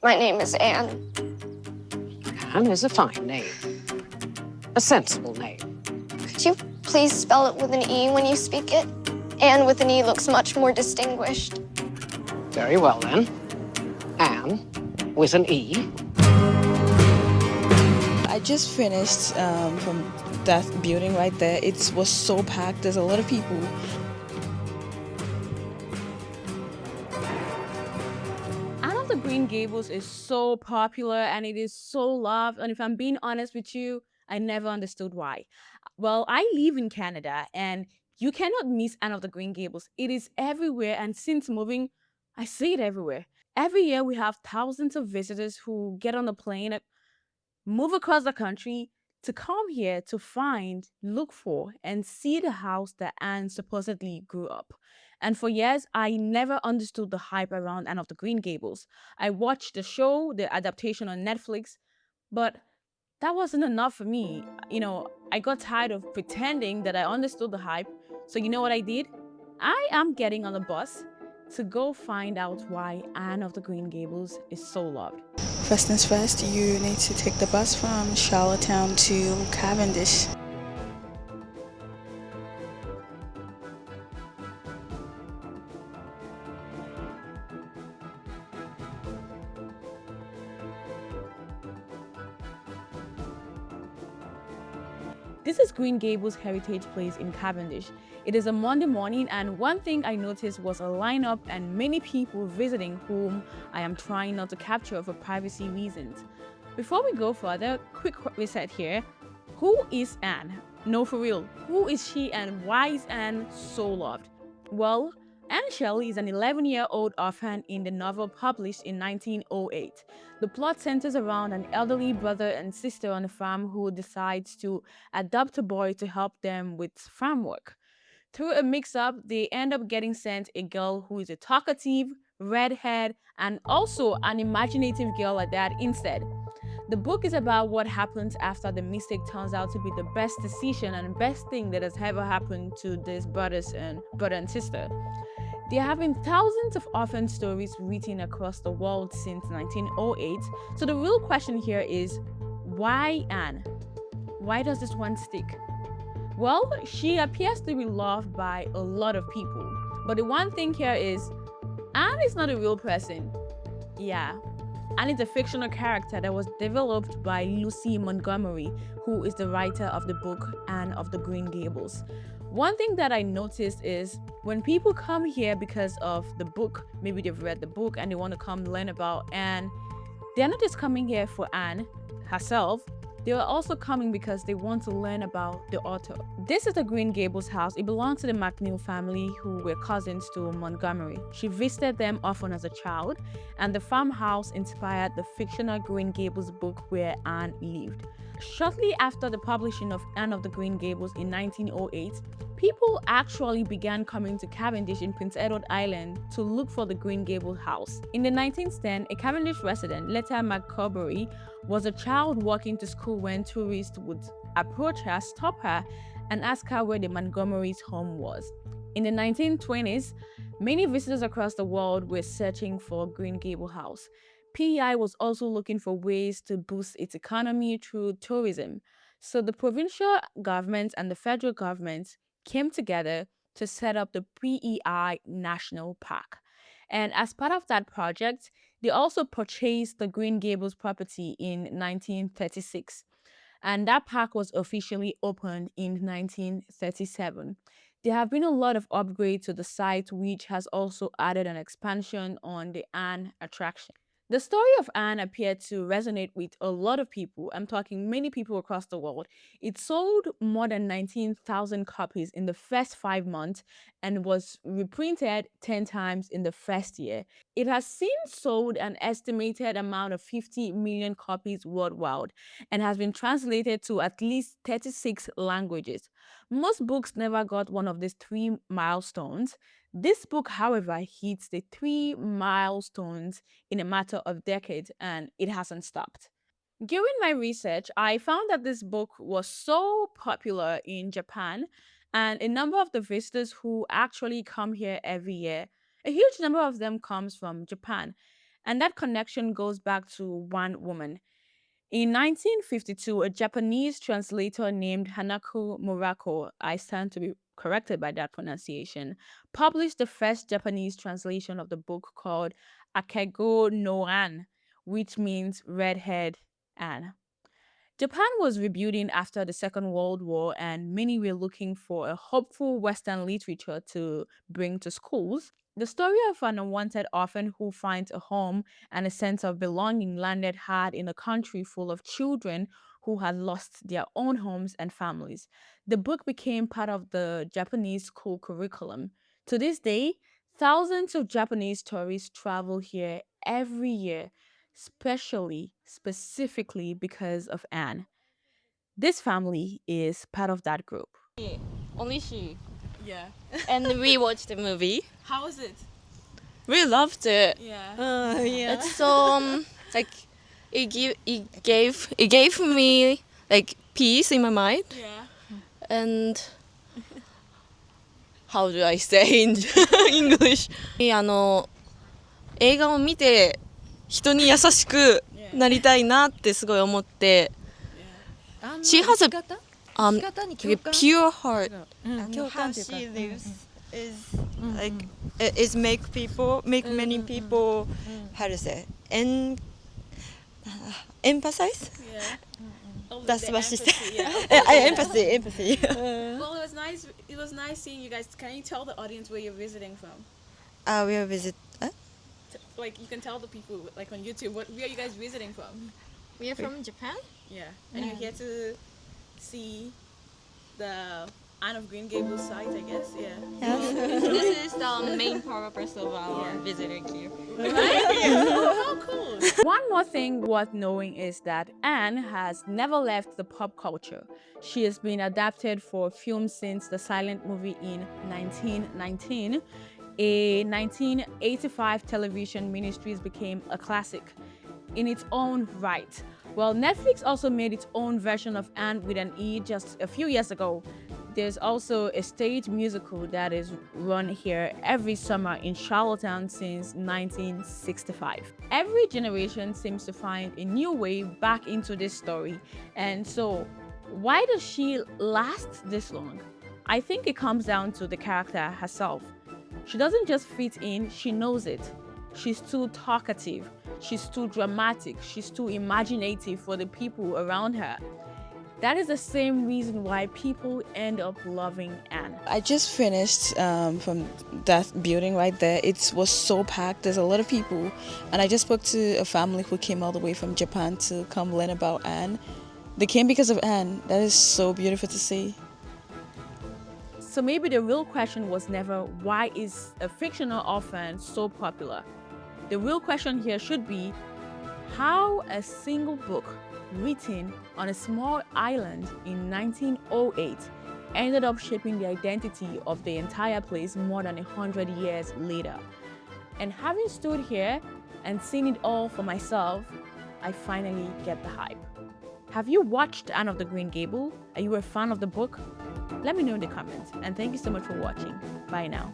My name is Anne. Anne is a fine name. A sensible name. Could you please spell it with an E when you speak it? Anne with an E looks much more distinguished. Very well, then. Anne with an E. I just finished from that building right there. It was so packed. There's a lot of people. Anne of the Green Gables is so popular and it is so loved. And if I'm being honest with you, I never understood why. Well, I live in Canada and you cannot miss Anne of the Green Gables. It is everywhere. And since moving, I see it everywhere. Every year we have thousands of visitors who get on the plane, move across the country to come here to find, look for, and see the house that Anne supposedly grew up. And for years, I never understood the hype around Anne of the Green Gables. I watched the show, the adaptation on Netflix, but that wasn't enough for me. I got tired of pretending that I understood the hype. So, you know what I did? I am getting on a bus to go find out why Anne of the Green Gables is so loved. First things first, you need to take the bus from Charlottetown to Cavendish. This is Green Gables Heritage Place in Cavendish. It is a Monday morning, and one thing I noticed was a lineup and many people visiting whom I am trying not to capture for privacy reasons. Before we go further, quick reset here. Who is Anne? No, for real. Who is she and why is Anne so loved? Well, Anne Shelley is an 11-year-old orphan in the novel published in 1908. The plot centers around an elderly brother and sister on a farm who decides to adopt a boy to help them with farm work. Through a mix-up, they end up getting sent a girl who is a talkative, redhead, and also an imaginative girl at that instead. The book is about what happens after the mistake turns out to be the best decision and best thing that has ever happened to these brother and sister. There have been thousands of orphan stories written across the world since 1908. So the real question here is, why Anne? Why does this one stick? Well, she appears to be loved by a lot of people. But the one thing here is, Anne is not a real person. Yeah. Anne is a fictional character that was developed by Lucy Montgomery, who is the writer of the book Anne of the Green Gables. One thing that I noticed is when people come here because of the book, maybe they've read the book and they want to come learn about Anne, they're not just coming here for Anne herself, they are also coming because they want to learn about the author. This is the Green Gables house. It belongs to the McNeil family, who were cousins to Montgomery. She visited them often as a child, and the farmhouse inspired the fictional Green Gables book where Anne lived. Shortly after the publishing of Anne of the Green Gables in 1908, people actually began coming to Cavendish in Prince Edward Island to look for the Green Gables house. In the 1910s, a Cavendish resident, Letta McCorbury, was a child walking to school when tourists would approach her, stop her, and ask her where the Montgomery's home was. In the 1920s, many visitors across the world were searching for Green Gables house. PEI was also looking for ways to boost its economy through tourism. So the provincial government and the federal government came together to set up the PEI National Park. And as part of that project, they also purchased the Green Gables property in 1936. And that park was officially opened in 1937. There have been a lot of upgrades to the site, which has also added an expansion on the Anne attraction. The story of Anne appeared to resonate with a lot of people. I'm talking many people across the world. It sold more than 19,000 copies in the first 5 months and was reprinted 10 times in the first year. It has since sold an estimated amount of 50 million copies worldwide and has been translated to at least 36 languages. Most books never got one of these three milestones. This book, however, hits the three milestones in a matter of decades and it hasn't stopped. During my research, I found that this book was so popular in Japan, and a number of the visitors who actually come here every year, a huge number of them comes from Japan. And that connection goes back to one woman. In 1952, a Japanese translator named Hanako Murako, I stand to be corrected by that pronunciation, published the first Japanese translation of the book called Akego no An, which means redhead Anne. Japan was rebuilding after the Second World War, and many were looking for a hopeful Western literature to bring to schools. The story of an unwanted orphan who finds a home and a sense of belonging landed hard in a country full of children who had lost their own homes and families. The book became part of the Japanese school curriculum. To this day, thousands of Japanese tourists travel here every year, specifically because of Anne. This family is part of that group. Only she. Yeah. And we watched the movie. How was it? We loved it. Yeah. Yeah. It's so like it gave me like peace in my mind. Yeah. And how do I say in English? 映画を見て人に優しくなりたいなってすごい思って。She has a pure heart. And how she lives is like make many people how to say empathize. That's what she said. Empathy. Well, it was nice seeing you guys. Can you tell the audience where you're visiting from? We are visit. Like you can tell the people like on YouTube where are you guys visiting from? We are from Japan. Yeah. And you're here to see the Anne of Green Gables site, I guess. Yeah. This is the main purpose of our visiting here. Oh, how cool. One more thing worth knowing is that Anne has never left the pop culture. She has been adapted for film since the silent movie in 1919. A 1985 television miniseries became a classic in its own right. Well, Netflix also made its own version of Anne with an E just a few years ago. There's also a stage musical that is run here every summer in Charlottetown since 1965. Every generation seems to find a new way back into this story. And so, why does she last this long? I think it comes down to the character herself. She doesn't just fit in, she knows it. She's too talkative, she's too dramatic, she's too imaginative for the people around her. That is the same reason why people end up loving Anne. I just finished from that building right there. It was so packed. There's a lot of people. And I just spoke to a family who came all the way from Japan to come learn about Anne. They came because of Anne. That is so beautiful to see. So maybe the real question was never, why is a fictional orphan so popular? The real question here should be, how a single book written on a small island in 1908 ended up shaping the identity of the entire place more than 100 years later. And having stood here and seen it all for myself, I finally get the hype. Have you watched Anne of the Green Gable? Are you a fan of the book? Let me know in the comments, and thank you so much for watching. Bye now.